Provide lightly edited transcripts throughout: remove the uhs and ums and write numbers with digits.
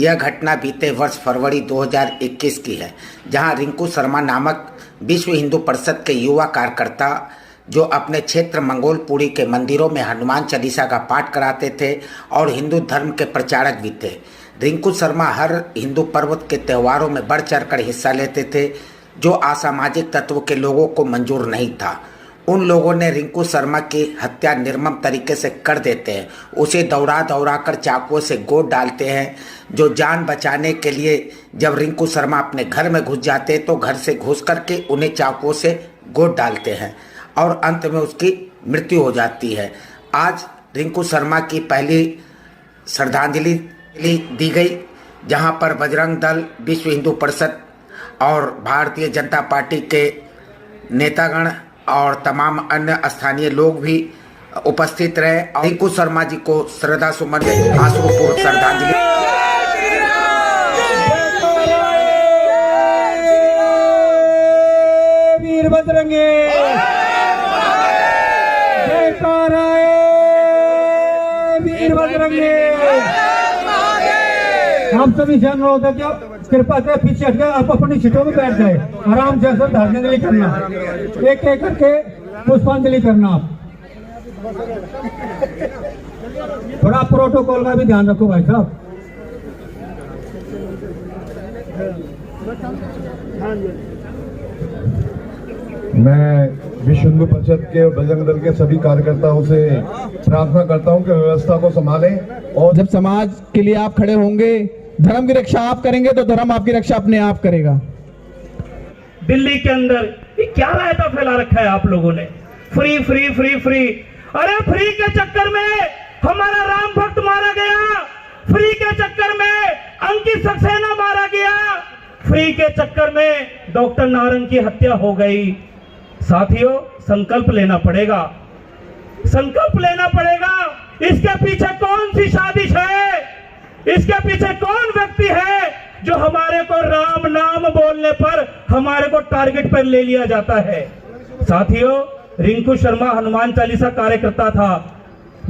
यह घटना बीते वर्ष फरवरी 2021 की है, जहां रिंकू शर्मा नामक विश्व हिंदू परिषद के युवा कार्यकर्ता जो अपने क्षेत्र मंगोलपुरी के मंदिरों में हनुमान चालीसा का पाठ कराते थे और हिंदू धर्म के प्रचारक भी थे। रिंकू शर्मा हर हिंदू पर्व के त्योहारों में बढ़ चढ़कर हिस्सा लेते थे, जो असामाजिक तत्व के लोगों को मंजूर नहीं था। उन लोगों ने रिंकू शर्मा की हत्या निर्मम तरीके से कर देते हैं। उसे दौड़ा दौड़ा कर चाकुओं से गोद डालते हैं, जो जान बचाने के लिए जब रिंकू शर्मा अपने घर में घुस जाते तो घर से घुस करके उन्हें चाकुओं से गोद डालते हैं और अंत में उसकी मृत्यु हो जाती है। आज रिंकू शर्मा की पहली श्रद्धांजलि दी गई, जहां पर बजरंग दल, विश्व हिंदू परिषद और भारतीय जनता पार्टी के नेतागण और तमाम अन्य स्थानीय लोग भी उपस्थित रहे और रिंकू शर्मा जी को श्रद्धा सुमन आंसुपूर्ण श्रद्धांजलि। वीर बजरंगी वीर बजरंगी। हम सभी से अनुरोध है कि कृपा से पीछे हट गए, आप अपनी सीटों में बैठ जाए, आराम से श्रद्धांजलि करना, एक एक करके पुष्पांजलि करना। आप थोड़ा प्रोटोकॉल का भी ध्यान रखो भाई साहब। मैं विश्व हिंदू परिषद के और बजरंग दल के सभी कार्यकर्ताओं से प्रार्थना करता हूं कि व्यवस्था को संभालें। और जब समाज के लिए आप खड़े होंगे, धर्म की रक्षा आप करेंगे तो धर्म आपकी रक्षा अपने आप करेगा। दिल्ली के अंदर ये क्या रायता फैला रखा है आप लोगों ने, फ्री फ्री फ्री फ्री। अरे फ्री के चक्कर में हमारा राम भक्त मारा गया, फ्री के चक्कर में अंकित सक्सेना मारा गया, फ्री के चक्कर में डॉक्टर नारंग की हत्या हो गई। साथियों, संकल्प लेना पड़ेगा, संकल्प लेना पड़ेगा। इसके पीछे कौन सी साजिश है, इसके पीछे कौन व्यक्ति है जो हमारे को राम नाम बोलने पर हमारे को टारगेट पर ले लिया जाता है। साथियों, रिंकू शर्मा हनुमान चालीसा कार्यकर्ता था।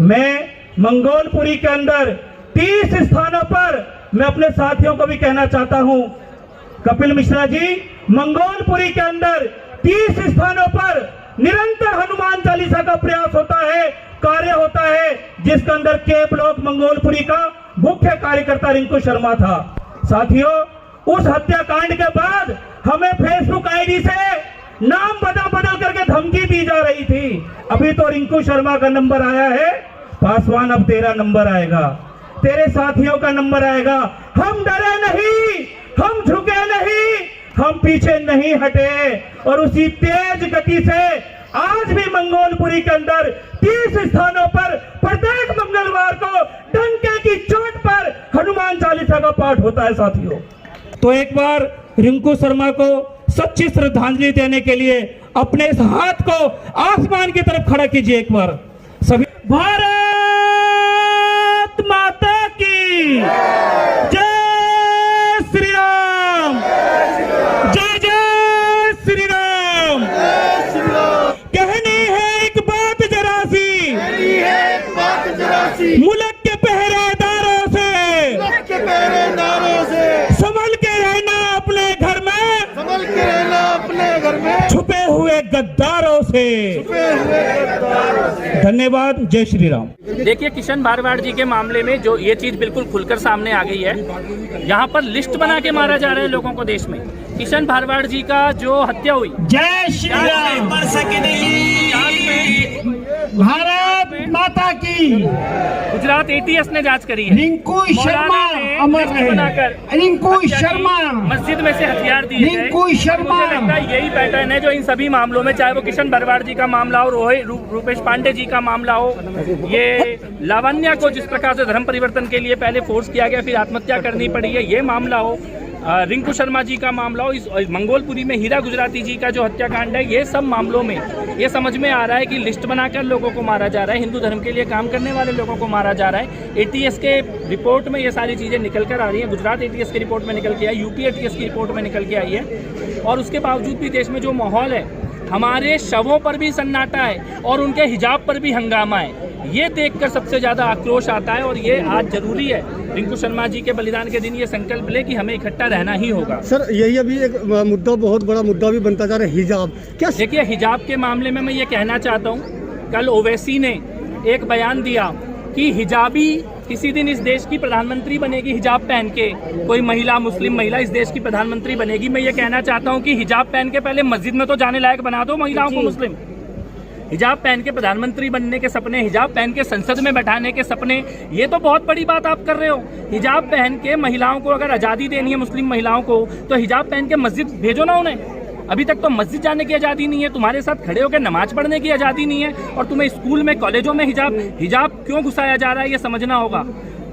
मैं मंगोलपुरी के अंदर 30 स्थानों पर मैं अपने साथियों को भी कहना चाहता हूं, कपिल मिश्रा जी, मंगोलपुरी के अंदर 30 स्थानों पर निरंतर हनुमान चालीसा का प्रयास होता है, कार्य होता है, जिसके अंदर के ब्लॉक मंगोलपुरी का मुख्य कार्यकर्ता रिंकू शर्मा था। साथियों, उस हत्याकांड के बाद हमें फेसबुक आईडी से नाम बदल बदल करके धमकी दी जा रही थी। अभी तो रिंकू शर्मा का नंबर आया है, पासवान अब तेरा नंबर आएगा, तेरे साथियों का नंबर आएगा। हम डरे नहीं, हम झुके नहीं, हम पीछे नहीं हटे और उसी तेज गति से आज भी मंगोलपुरी के अंदर 30 स्थानों पर प्रत्येक मंगलवार को डंके की चोट पर हनुमान चालीसा का पाठ होता है। साथियों, तो एक बार रिंकू शर्मा को सच्ची श्रद्धांजलि देने के लिए अपने इस हाथ को आसमान की तरफ खड़ा कीजिए एक बार सभी। भारत माता की जय, श्री राम, जय जय श्री राम। कहनी है एक बात जरा सी, मुल्क के पहरेदारों से, संभल के रहना अपने घर में, छुपे हुए गद्दारों से। धन्यवाद, जय श्री राम। देखिए, किशन भारवाड़ जी के मामले में जो ये चीज बिल्कुल खुलकर सामने आ गई है, यहाँ पर लिस्ट बना के मारा जा रहा है लोगों को देश में। किशन भारवाड़ जी का जो हत्या हुई, जय श्री राम, भारत माता की। गुजरात एटीएस ने जांच करी है। रिंकू शर्मा अमर रहे, रिंकू शर्मा मस्जिद में से हथियार दिए गए। रिंकू शर्मा, मुझे लगता है यही पैटर्न है जो इन सभी मामलों में, चाहे वो किशन भारवाड़ जी का मामला हो, रूपेश पांडे जी का मामला हो, ये लावण्या को जिस प्रकार से धर्म परिवर्तन के लिए पहले फोर्स किया गया फिर आत्महत्या करनी पड़ी है, ये मामला हो, रिंकू शर्मा जी का मामला हो, इस मंगोलपुरी में हीरा गुजराती जी का जो हत्याकांड है, ये सब मामलों में ये समझ में आ रहा है कि लिस्ट बनाकर लोगों को मारा जा रहा है, हिंदू धर्म के लिए काम करने वाले लोगों को मारा जा रहा है। एटीएस के रिपोर्ट में ये सारी चीज़ें निकल कर आ रही हैं। गुजरात एटीएस की रिपोर्ट में निकल के आई, यूपी एटीएस की रिपोर्ट में निकल के आई है। और उसके बावजूद भी देश में जो माहौल है हमारे शवों पर भी सन्नाटा है और उनके हिजाब पर भी हंगामा है। ये देखकर सबसे ज़्यादा आक्रोश आता है और ये आज जरूरी है रिंकू शर्मा जी के बलिदान के दिन ये संकल्प ले कि हमें इकट्ठा रहना ही होगा। सर यही अभी एक मुद्दा, बहुत बड़ा मुद्दा भी बनता जा रहा है, हिजाब। क्या देखिए, हिजाब के मामले में मैं ये कहना चाहता हूँ, कल ओवैसी ने एक बयान दिया कि हिजाबी किसी दिन इस देश की प्रधानमंत्री बनेगी हिजाब पहन के, कोई महिला, मुस्लिम महिला इस देश की प्रधानमंत्री बनेगी। मैं ये कहना चाहता हूँ कि हिजाब पहन के पहले मस्जिद में तो जाने लायक बना दो महिलाओं को। मुस्लिम हिजाब पहन के प्रधानमंत्री बनने के सपने, हिजाब पहन के संसद में बैठाने के सपने, ये तो बहुत बड़ी बात आप कर रहे हो। हिजाब पहन के महिलाओं को अगर आज़ादी देनी है, मुस्लिम महिलाओं को, तो हिजाब पहन के मस्जिद भेजो ना उन्हें। अभी तक तो मस्जिद जाने की आज़ादी नहीं है, तुम्हारे साथ खड़े होकर नमाज पढ़ने की आज़ादी नहीं है, और तुम्हें स्कूल में, कॉलेजों में हिजाब क्यों घुसाया जा रहा है, ये समझना होगा।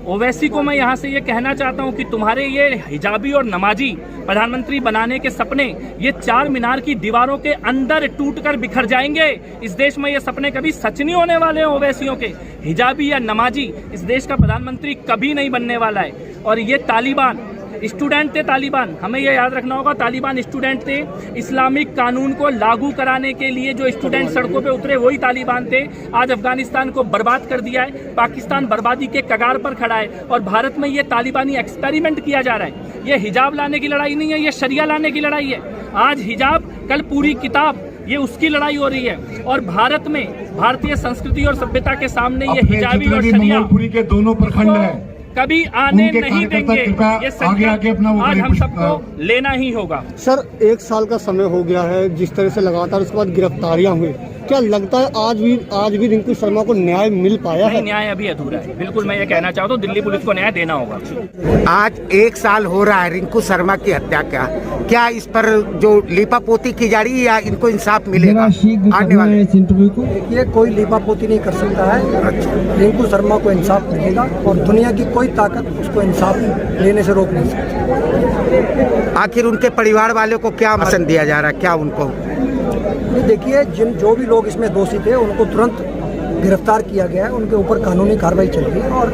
ओवैसी को मैं यहाँ से ये कहना चाहता हूँ कि तुम्हारे ये हिजाबी और नमाजी प्रधानमंत्री बनाने के सपने, ये 4 मीनार की दीवारों के अंदर टूटकर बिखर जाएंगे। इस देश में ये सपने कभी सच नहीं होने वाले हैं ओवैसियों के। हिजाबी या नमाजी इस देश का प्रधानमंत्री कभी नहीं बनने वाला है। और ये तालिबान स्टूडेंट थे, तालिबान, हमें यह याद रखना होगा, तालिबान स्टूडेंट थे। इस्लामिक कानून को लागू कराने के लिए जो स्टूडेंट सड़कों पे उतरे वही तालिबान थे। आज अफगानिस्तान को बर्बाद कर दिया है, पाकिस्तान बर्बादी के कगार पर खड़ा है, और भारत में ये तालिबानी एक्सपेरिमेंट किया जा रहा है। ये हिजाब लाने की लड़ाई नहीं है, ये शरिया लाने की लड़ाई है। आज हिजाब, कल पूरी किताब, ये उसकी लड़ाई हो रही है। और भारत में भारतीय संस्कृति और सभ्यता के सामने ये हिजाबी और शरिया के दोनों प्रखंड हैं, कभी आने नहीं देंगे। ये संकल्प आज हम सबको लेना ही होगा। सर 1 साल का समय हो गया है जिस तरह से लगातार उसके बाद गिरफ्तारियां हुई, क्या लगता है आज भी रिंकू शर्मा को न्याय मिल पाया है? न्याय अभी अधूरा है, बिल्कुल। मैं ये कहना चाहता हूँ, दिल्ली पुलिस को न्याय देना होगा। आज 1 साल हो रहा है रिंकू शर्मा की हत्या का। क्या इस पर जो लीपापोती की जा रही है या इनको इंसाफ मिलेगा आने वाले इंटरव्यू को? देखिए, कोई लीपापोती नहीं कर सकता है। रिंकू शर्मा को इंसाफ मिलेगा और दुनिया की कोई ताकत उसको इंसाफ लेने से रोक नहीं सकती। आखिर उनके परिवार वालों को क्या पसंद दिया जा रहा है, क्या उनको? देखिए, जो भी लोग इसमें दोषी थे उनको तुरंत गिरफ्तार किया गया है, उनके ऊपर कानूनी कार्रवाई चल रही है, और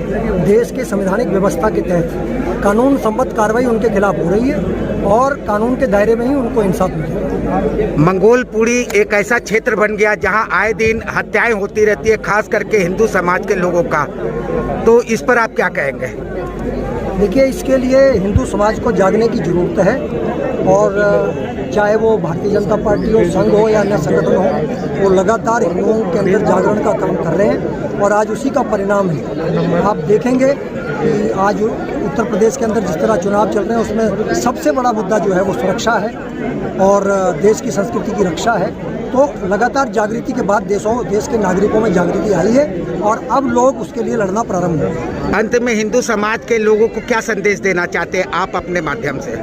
देश के संवैधानिक व्यवस्था के तहत कानून सम्मत कार्रवाई उनके खिलाफ हो रही है, और कानून के दायरे में ही उनको इंसाफ मिलेगा। मंगोलपुरी एक ऐसा क्षेत्र बन गया जहां आए दिन हत्याएं होती रहती है, खास करके हिंदू समाज के लोगों का, तो इस पर आप क्या कहेंगे? देखिए, इसके लिए हिंदू समाज को जागने की जरूरत है, और चाहे वो भारतीय जनता पार्टी हो, संघ हो या अन्य संगठन हो, वो लगातार हिंदुओं के अंदर जागरण का काम कर रहे हैं, और आज उसी का परिणाम है। आप देखेंगे कि आज उत्तर प्रदेश के अंदर जिस तरह चुनाव चल रहे हैं, उसमें सबसे बड़ा मुद्दा जो है वो सुरक्षा है और देश की संस्कृति की रक्षा है। तो लगातार जागृति के बाद देश के नागरिकों में जागृति आई है, और अब लोग उसके लिए लड़ना प्रारंभ हुए। अंत में हिंदू समाज के लोगों को क्या संदेश देना चाहते हैं आप अपने माध्यम से?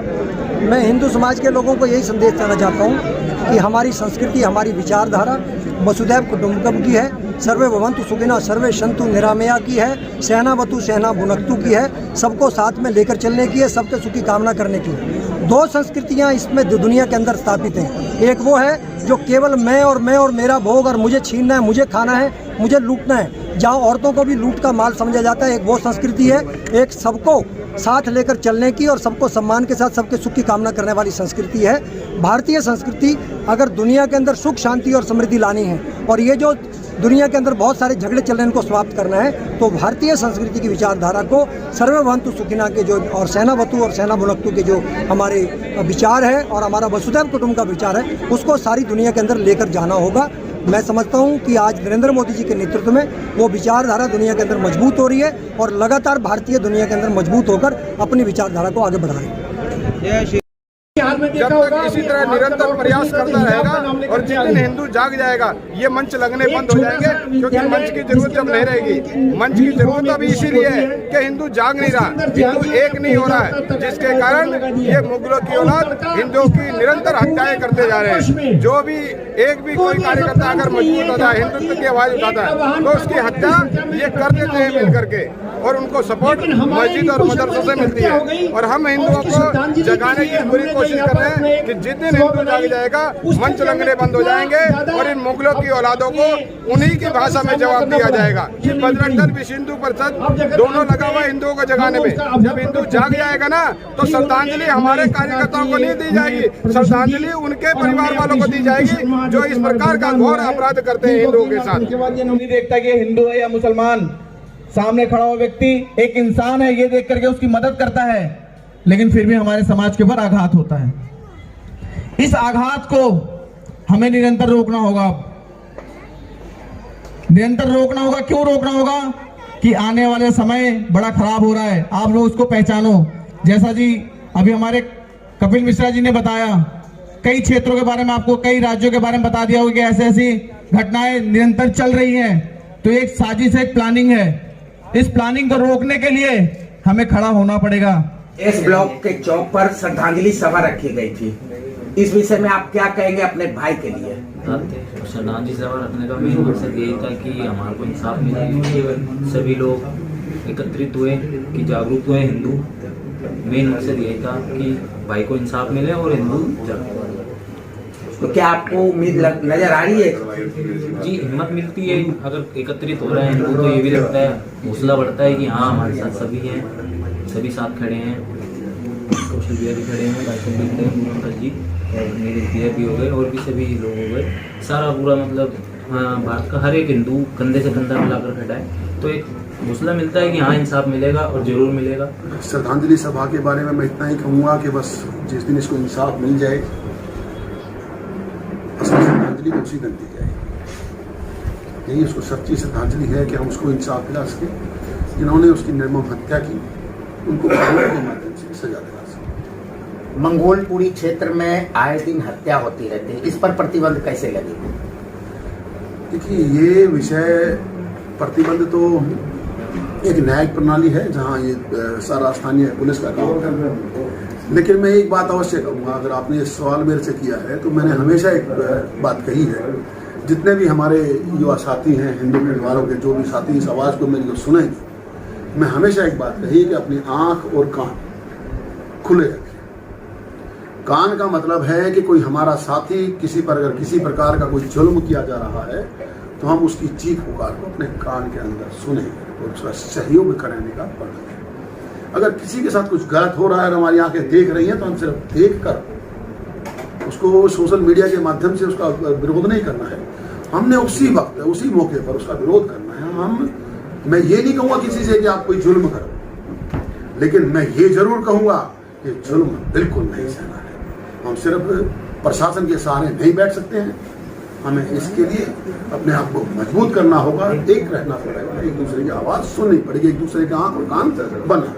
मैं हिंदू समाज के लोगों को यही संदेश देना चाहता हूँ कि हमारी संस्कृति, हमारी विचारधारा वसुधैव कुटुम्बकम की है, सर्वे भवन्तु सुखिनः सर्वे सन्तु निरामया की है, सहनावतु सहना भुनक्तु की है, सबको साथ में लेकर चलने की है, सबके सुखी कामना करने की है। 2 संस्कृतियाँ इसमें दुनिया के अंदर स्थापित हैं। एक वो है जो केवल मैं और मेरा भोग, और मुझे छीनना है, मुझे खाना है, मुझे लूटना है, जहाँ औरतों को भी लूट का माल समझा जाता है। एक वो संस्कृति है। एक सबको साथ लेकर चलने की और सबको सम्मान के साथ सबके सुख की कामना करने वाली संस्कृति है भारतीय संस्कृति। अगर दुनिया के अंदर सुख, शांति और समृद्धि लानी है, और ये जो दुनिया के अंदर बहुत सारे झगड़े चल रहे हैं, इनको समाप्त करना है, तो भारतीय संस्कृति की विचारधारा को, सर्वे भवन्तु सुखिनः के जो, और सेनावतु और सेना भुनक्तु के जो हमारे विचार है, और हमारा वसुधैव कुटुम्बकम का विचार है, उसको सारी दुनिया के अंदर लेकर जाना होगा। मैं समझता हूं कि आज नरेंद्र मोदी जी के नेतृत्व में वो विचारधारा दुनिया के अंदर मजबूत हो रही है, और लगातार भारतीय दुनिया के अंदर मजबूत होकर अपनी विचारधारा को आगे बढ़ा रही है। जब तक इसी तरह निरंतर प्रयास करता रहेगा, और जिस दिन हिंदू जाग जाएगा, ये मंच लगने बंद हो जाएंगे, क्योंकि मंच की जरूरत जब नहीं रहेगी। मंच की जरूरत अभी इसीलिए है कि हिंदू जाग नहीं रहा, हिंदू एक नहीं हो रहा है, जिसके कारण ये मुगलों की औलाद हिंदुओं की निरंतर हत्याएं करते जा रहे हैं। जो भी एक भी कोई कार्यकर्ता अगर मजबूत होता है, हिंदुत्व की आवाज उठाता है, तो उसकी हत्या ये कर देते हैं मिल करके, और उनको सपोर्ट मस्जिद और मदरसों से मिलती है। और हम हिंदुओं को जगाने की पूरी कोशिश कर हैं कि जिस दिन हिंदू जाग जाएगा मंच लगने बंद हो जाएंगे और इन मुगलों की औलादों को उन्हीं की भाषा में जवाब दिया जाएगा। बजरंग दल विश्व हिंदू परिषद दोनों लगा हुआ हिंदुओं को जगाने में। जब हिंदू जाग जाएगा ना तो श्रद्धांजलि हमारे कार्यकर्ताओं को नहीं दी जाएगी, श्रद्धांजलि उनके परिवार वालों को दी जाएगी जो इस प्रकार का घोर अपराध करते हैं हिंदुओं के साथ। नहीं देखता कि हिंदू है या मुसलमान, सामने खड़ा हुआ व्यक्ति एक इंसान है, ये देख करके उसकी मदद करता है, लेकिन फिर भी हमारे समाज के ऊपर आघात होता है। इस आघात को हमें निरंतर रोकना होगा, निरंतर रोकना होगा। क्यों रोकना होगा? कि आने वाले समय बड़ा खराब हो रहा है, आप लोग उसको पहचानो। जैसा जी अभी हमारे कपिल मिश्रा जी ने बताया, कई क्षेत्रों के बारे में आपको, कई राज्यों के बारे में बता दिया होगा कि ऐसी ऐसी घटनाएं निरंतर चल रही हैं। तो एक साजिश, एक प्लानिंग है। इस प्लानिंग को रोकने के लिए हमें खड़ा होना पड़ेगा। इस ब्लॉक के चौक पर श्रद्धांजलि सभा रखी गई थी, इस विषय में आप क्या कहेंगे अपने भाई के लिए? श्रद्धांजलि सभा रखने का मेन मकसद यही था कि हमारे को इंसाफ मिले, सभी लोग एकत्रित हुए कि जागरूक हुए हिंदू। मेन मकसद यही था कि भाई को इंसाफ मिले और हिंदू जागरूक। तो क्या आपको उम्मीद नजर आ रही है? जी, हिम्मत मिलती है अगर एकत्रित हो रहे हैं हिंदू, तो ये भी लगता है, हौसला बढ़ता है कि हाँ हमारे साथ सभी हैं, सभी साथ खड़े हैं। कौशल भैया भी खड़े हैं, जी और मेरे भैया भी हो गए और भी सभी लोग हो गए। सारा पूरा मतलब भारत का हर एक हिंदू कंधे से कंधा मिलाकर खड़ा है, तो एक हौसला मिलता है कि हाँ इंसाफ मिलेगा और जरूर मिलेगा। श्रद्धांजलि सभा के बारे में मैं इतना ही कहूँगा कि बस जिस दिन इसको इंसाफ मिल जाए, असली श्रद्धांजलि को उसी दिन दी जाए। यही उसको सच्ची श्रद्धांजलि है कि हम उसको इंसाफ दिला सके। जिन्होंने उसकी निर्मम हत्या की उनको कानून के माध्यम से सजा दिला सके। मंगोलपुरी क्षेत्र में आए दिन हत्या होती रहती है, इस पर प्रतिबंध कैसे लगेगा? देखिए, ये विषय प्रतिबंध तो एक न्यायिक प्रणाली है जहाँ ये सारा स्थानीय पुलिस का काम है। लेकिन मैं एक बात अवश्य कहूँगा, अगर आपने ये सवाल मेरे से किया है तो मैंने हमेशा एक बात कही है, जितने भी हमारे युवा साथी हैं हिंदू परिवारों के, जो भी साथी इस आवाज़ को मेरी को सुनेंगे, मैं हमेशा एक बात कही कि अपनी आँख और कान खुले रखें। कान का मतलब है कि कोई हमारा साथी किसी पर अगर किसी प्रकार का कोई जुल्म किया जा रहा है तो हम उसकी चीख पुकार को अपने कान के अंदर सुने और उसका सहयोग कराने का वर्णन है। अगर किसी के साथ कुछ गलत हो रहा है और हमारी आंखें देख रही हैं तो हम सिर्फ देख कर उसको सोशल मीडिया के माध्यम से उसका विरोध नहीं करना है, हमने उसी वक्त उसी मौके पर उसका विरोध करना है। मैं ये नहीं कहूँगा किसी से कि आप कोई जुल्म करो, लेकिन मैं ये जरूर कहूँगा कि जुल्म बिल्कुल नहीं सहना है। हम सिर्फ प्रशासन के सहारे नहीं बैठ सकते हैं, हमें इसके लिए अपने आप को मजबूत करना होगा, एक रहना पड़ेगा, एक दूसरे की आवाज़ सुननी पड़ेगी, एक दूसरे के आँख और कान बनना।